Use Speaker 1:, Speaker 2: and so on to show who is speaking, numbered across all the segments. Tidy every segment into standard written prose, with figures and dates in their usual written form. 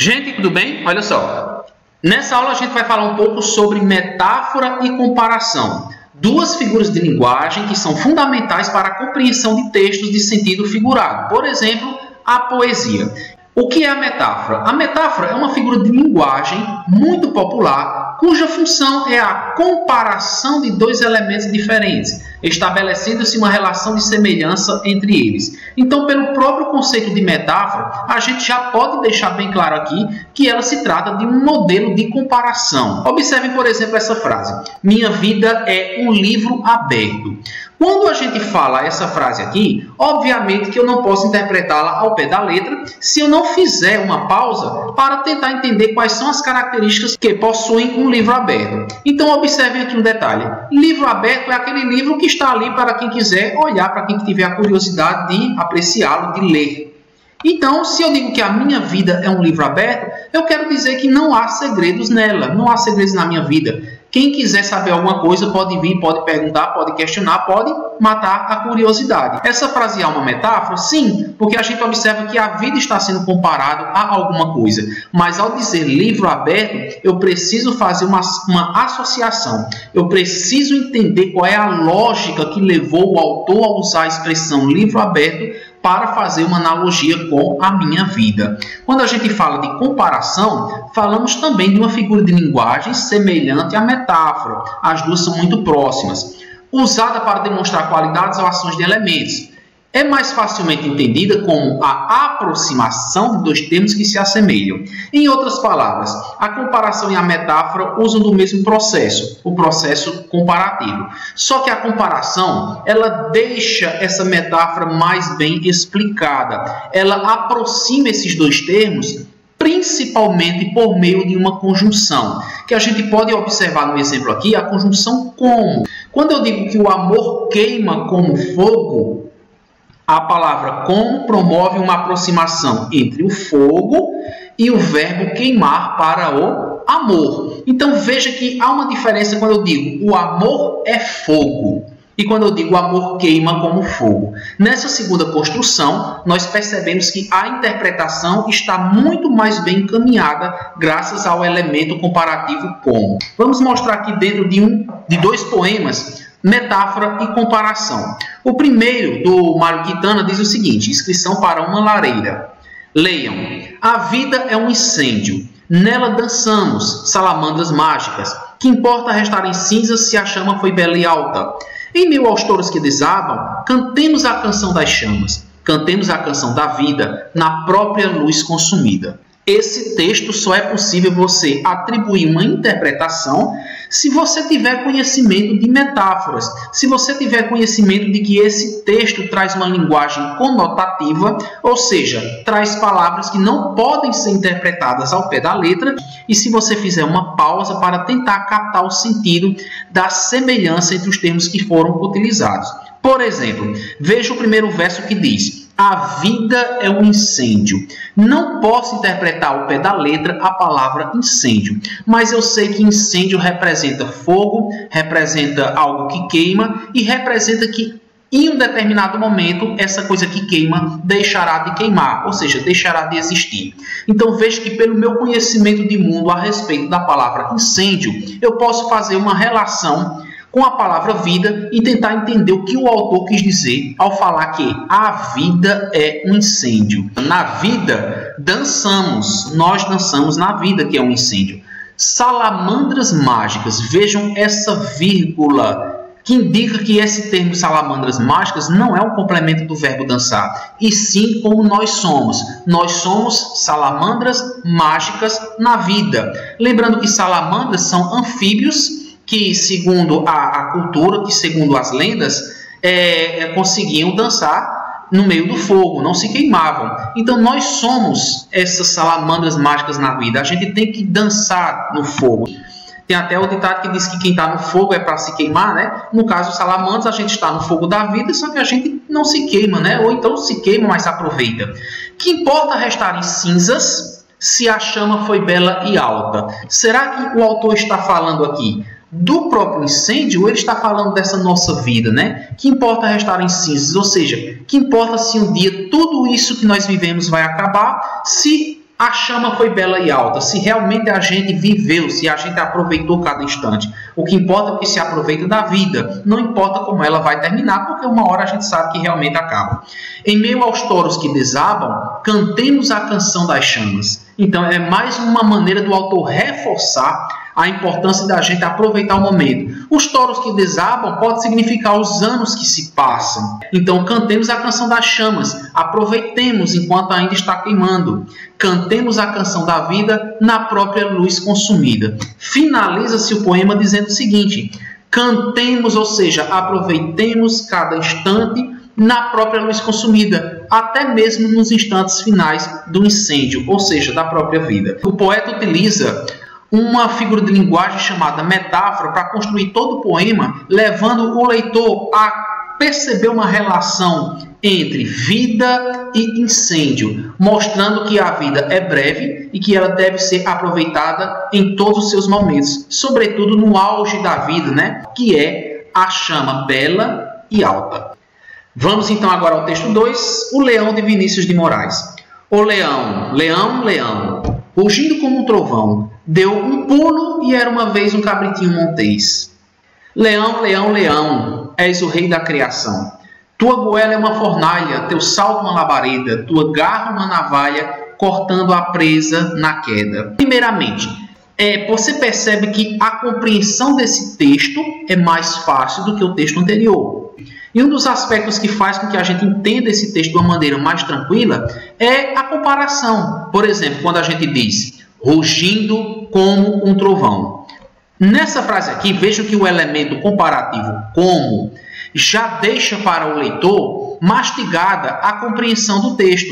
Speaker 1: Gente, tudo bem? Olha só. Nessa aula a gente vai falar um pouco sobre metáfora e comparação. Duas figuras de linguagem que são fundamentais para a compreensão de textos de sentido figurado. Por exemplo, a poesia. O que é a metáfora? A metáfora é uma figura de linguagem muito popular, cuja função é a comparação de dois elementos diferentes, estabelecendo-se uma relação de semelhança entre eles. Então, pelo próprio conceito de metáfora, a gente já pode deixar bem claro aqui que ela se trata de um modelo de comparação. Observem, por exemplo, essa frase: minha vida é um livro aberto. Quando a gente fala essa frase aqui, obviamente que eu não posso interpretá-la ao pé da letra se eu não fizer uma pausa para tentar entender quais são as características que possuem um livro aberto. Então, observem aqui um detalhe. Livro aberto é aquele livro que está ali para quem quiser olhar, para quem tiver a curiosidade de apreciá-lo, de ler. Então, se eu digo que a minha vida é um livro aberto, eu quero dizer que não há segredos nela, não há segredos na minha vida. Quem quiser saber alguma coisa pode vir, pode perguntar, pode questionar, pode matar a curiosidade. Essa frase é uma metáfora? Sim, porque a gente observa que a vida está sendo comparada a alguma coisa. Mas ao dizer livro aberto, eu preciso fazer uma associação. Eu preciso entender qual é a lógica que levou o autor a usar a expressão livro aberto para fazer uma analogia com a minha vida. Quando a gente fala de comparação, falamos também de uma figura de linguagem semelhante à metáfora. As duas são muito próximas. Usada para demonstrar qualidades ou ações de elementos. É mais facilmente entendida como a aproximação de dois termos que se assemelham. Em outras palavras, a comparação e a metáfora usam do mesmo processo, o processo comparativo. Só que a comparação, ela deixa essa metáfora mais bem explicada. Ela aproxima esses dois termos principalmente por meio de uma conjunção, que a gente pode observar no exemplo aqui, a conjunção como. Quando eu digo que o amor queima como fogo, a palavra como promove uma aproximação entre o fogo e o verbo queimar para o amor. Então veja que há uma diferença quando eu digo o amor é fogo e quando eu digo o amor queima como fogo. Nessa segunda construção, nós percebemos que a interpretação está muito mais bem encaminhada graças ao elemento comparativo como. Vamos mostrar aqui dentro de dois poemas metáfora e comparação. O primeiro, do Mário Quintana, diz o seguinte: inscrição para uma lareira. Leiam: a vida é um incêndio, nela dançamos, salamandras mágicas. Que importa restar em cinzas se a chama foi bela e alta? Em meio aos touros que desabam, cantemos a canção das chamas, cantemos a canção da vida na própria luz consumida. Esse texto só é possível você atribuir uma interpretação se você tiver conhecimento de metáforas, se você tiver conhecimento de que esse texto traz uma linguagem conotativa, ou seja, traz palavras que não podem ser interpretadas ao pé da letra, e se você fizer uma pausa para tentar captar o sentido da semelhança entre os termos que foram utilizados. Por exemplo, veja o primeiro verso que diz: a vida é um incêndio. Não posso interpretar ao pé da letra a palavra incêndio, mas eu sei que incêndio representa fogo, representa algo que queima e representa que em um determinado momento essa coisa que queima deixará de queimar, ou seja, deixará de existir. Então veja que pelo meu conhecimento de mundo a respeito da palavra incêndio, eu posso fazer uma relação com a palavra vida e tentar entender o que o autor quis dizer ao falar que a vida é um incêndio. Na vida, dançamos, nós dançamos na vida, que é um incêndio. Salamandras mágicas, vejam essa vírgula, que indica que esse termo salamandras mágicas não é um complemento do verbo dançar, e sim como nós somos. Nós somos salamandras mágicas na vida. Lembrando que salamandras são anfíbios que, segundo a cultura, que segundo as lendas, conseguiam dançar no meio do fogo, não se queimavam. Então nós somos essas salamandras mágicas na vida. A gente tem que dançar no fogo. Tem até o ditado que diz que quem está no fogo é para se queimar, né? No caso, salamandras, a gente está no fogo da vida, só que a gente não se queima, né? Ou então se queima, mas aproveita. Que importa restar em cinzas se a chama foi bela e alta? Será que o autor está falando aqui do próprio incêndio, ou ele está falando dessa nossa vida, né? Que importa restar em cinzas, ou seja, que importa se um dia tudo isso que nós vivemos vai acabar, se a chama foi bela e alta, se realmente a gente viveu, se a gente aproveitou cada instante. O que importa é que se aproveita da vida, não importa como ela vai terminar, porque uma hora a gente sabe que realmente acaba. Em meio aos touros que desabam, cantemos a canção das chamas. Então é mais uma maneira do autor reforçar a importância da gente aproveitar o momento. Os touros que desabam pode significar os anos que se passam. Então cantemos a canção das chamas, aproveitemos enquanto ainda está queimando. Cantemos a canção da vida na própria luz consumida. Finaliza-se o poema dizendo o seguinte: cantemos, ou seja, aproveitemos cada instante na própria luz consumida, até mesmo nos instantes finais do incêndio, ou seja, da própria vida. O poeta utiliza uma figura de linguagem chamada metáfora para construir todo o poema, levando o leitor a perceber uma relação entre vida e incêndio, mostrando que a vida é breve e que ela deve ser aproveitada em todos os seus momentos, sobretudo no auge da vida, né? Que é a chama bela e alta. Vamos então agora ao texto 2, o Leão de Vinícius de Moraes. O leão, leão, leão, rugindo como um trovão, deu um pulo e era uma vez um cabritinho montês. Leão, leão, leão, és o rei da criação. Tua goela é uma fornalha, teu salto uma labareda, tua garra uma navalha, cortando a presa na queda. Primeiramente, você percebe que a compreensão desse texto é mais fácil do que o texto anterior. E um dos aspectos que faz com que a gente entenda esse texto de uma maneira mais tranquila é a comparação. Por exemplo, quando a gente diz rugindo como um trovão. Nessa frase aqui, veja que o elemento comparativo como já deixa para o leitor mastigada a compreensão do texto.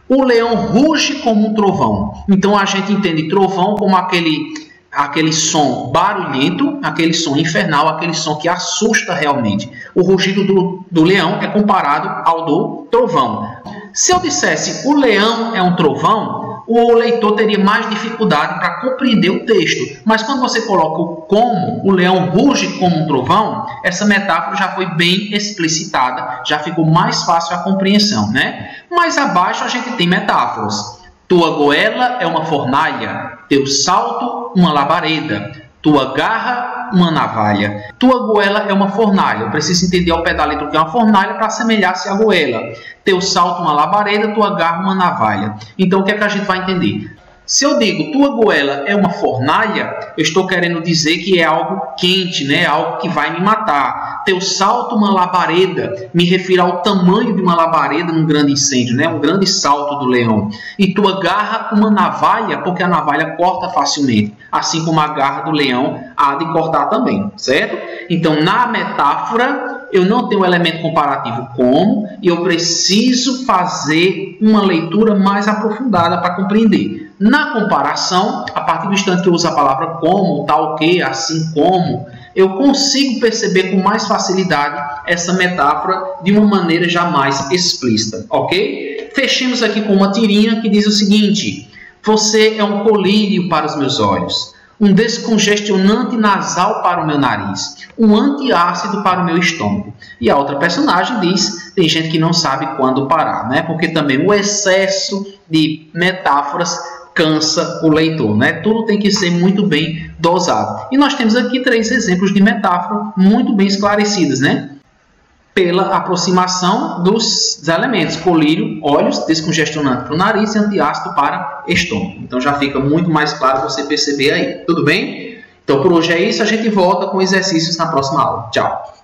Speaker 1: O leão ruge como um trovão. Então a gente entende trovão como aquele som barulhento, aquele som infernal, aquele som que assusta realmente. O rugido do leão é comparado ao do trovão. Se eu dissesse o leão é um trovão, o leitor teria mais dificuldade para compreender o texto. Mas quando você coloca o como, o leão ruge como um trovão, essa metáfora já foi bem explicitada, já ficou mais fácil a compreensão, né? Mais abaixo a gente tem metáforas. Tua goela é uma fornalha, teu salto uma labareda, tua garra uma navalha. Tua goela é uma fornalha. Eu preciso entender ao pé da letra o que é uma fornalha para assemelhar-se à goela. Teu salto uma labareda, tua garra uma navalha. Então o que é que a gente vai entender? Se eu digo tua goela é uma fornalha, eu estou querendo dizer que é algo quente, né? Algo que vai me matar. Teu salto uma labareda, me refiro ao tamanho de uma labareda num grande incêndio, né? Um grande salto do leão. E tua garra uma navalha, porque a navalha corta facilmente, assim como a garra do leão há de cortar também, certo? Então, na metáfora, eu não tenho o elemento comparativo como, e eu preciso fazer uma leitura mais aprofundada para compreender. Na comparação, a partir do instante que eu uso a palavra como, tal que, assim como, eu consigo perceber com mais facilidade essa metáfora de uma maneira já mais explícita, ok? Fechemos aqui com uma tirinha que diz o seguinte: você é um colírio para os meus olhos, um descongestionante nasal para o meu nariz, um antiácido para o meu estômago. E a outra personagem diz, tem gente que não sabe quando parar, né? Porque também o excesso de metáforas cansa o leitor, né? Tudo tem que ser muito bem dosado. E nós temos aqui 3 exemplos de metáfora muito bem esclarecidas, né? Pela aproximação dos elementos: colírio, olhos, descongestionante para o nariz e antiácido para estômago. Então já fica muito mais claro você perceber aí. Tudo bem? Então por hoje é isso, a gente volta com exercícios na próxima aula. Tchau!